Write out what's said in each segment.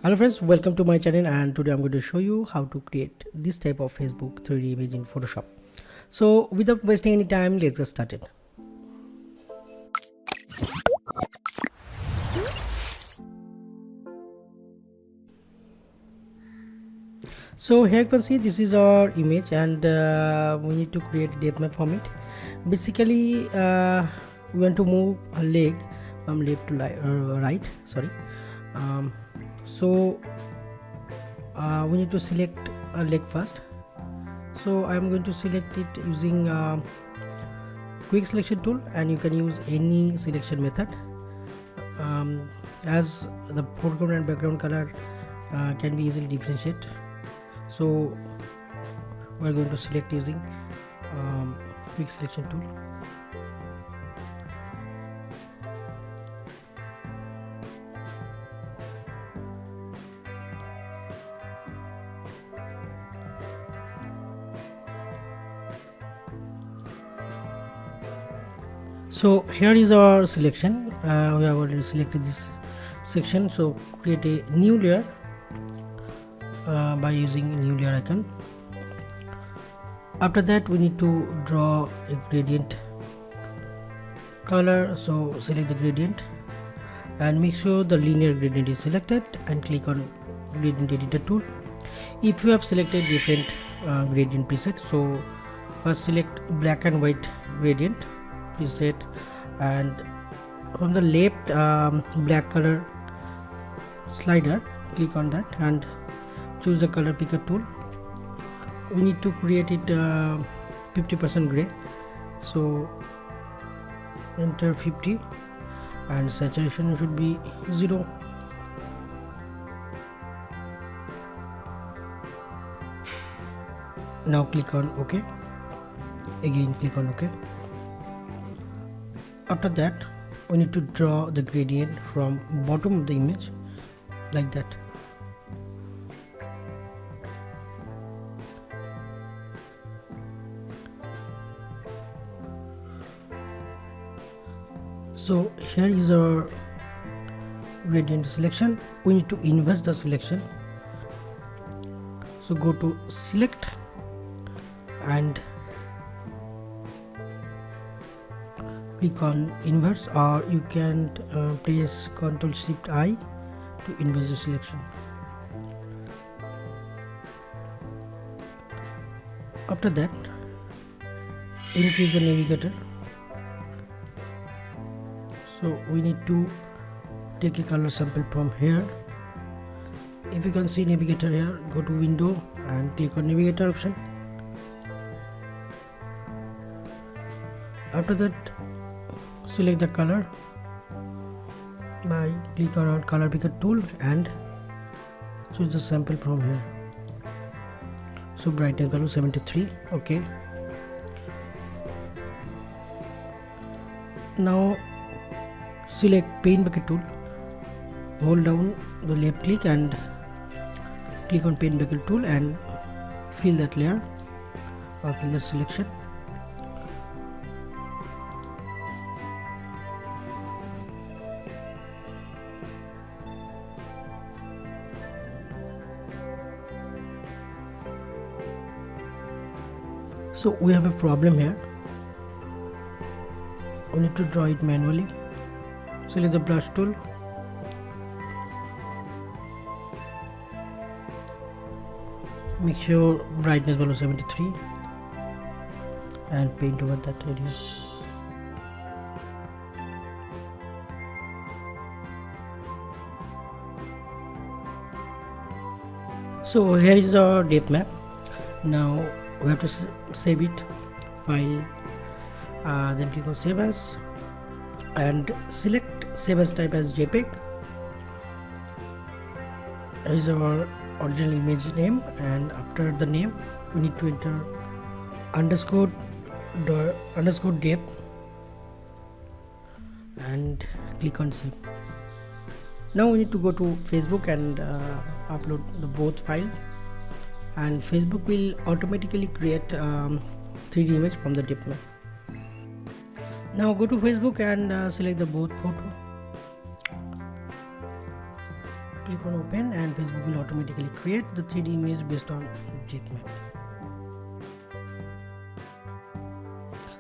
Hello friends, welcome to my channel, and today I'm going to show you how to create this type of Facebook 3D image in Photoshop. So without wasting any time, let's get started. So here you can see this is our image, and we need to create a depth map from it. Basically, we want to move a leg from left to right. Sorry. Um, so we need to select a leg first. So I'm going to select it using quick selection tool, and you can use any selection method. As the foreground and background color can be easily differentiated, so we're going to select using quick selection tool. So here is our selection. We have already selected this section, so create a new layer by using a new layer icon. After that, we need to draw a gradient color, so select the gradient and make sure the linear gradient is selected and click on gradient editor tool. If you have selected different gradient preset, so first select black and white gradient preset, and from the left black color slider, click on that and choose the color picker tool. We need to create it 50% gray, so enter 50 and saturation should be 0. Now click on OK. Again click on OK. After that, we need to draw the gradient from bottom of the image like that. So here is our gradient selection. We need to inverse the selection, so go to select and click on inverse, or you can press Ctrl Shift I to inverse the selection. After that, increase the navigator. So we need to take a color sample from here. If you can see navigator here, go to window and click on navigator option. After that, select the color by click on color picker tool and choose the sample from here. So brightness value 73. Okay. Now select paint bucket tool, hold down the left click and click on paint bucket tool and fill that layer or fill the selection. So we have a problem here. We need to draw it manually. Select the brush tool, make sure brightness value 73 and paint over that area. So here is our depth map. Now we have to save it, file, then click on save as and select save as type as JPEG. Here is our original image name, and after the name we need to enter underscore depth and click on save. Now we need to go to Facebook and upload the both file, and Facebook will automatically create 3D image from the depth map. Now go to Facebook and select the both photo, click on open and Facebook will automatically create the 3D image based on GitMap.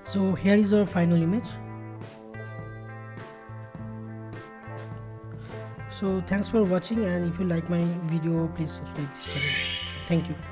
So here is our final image. So thanks for watching, and if you like my video, please subscribe this channel. Thank you.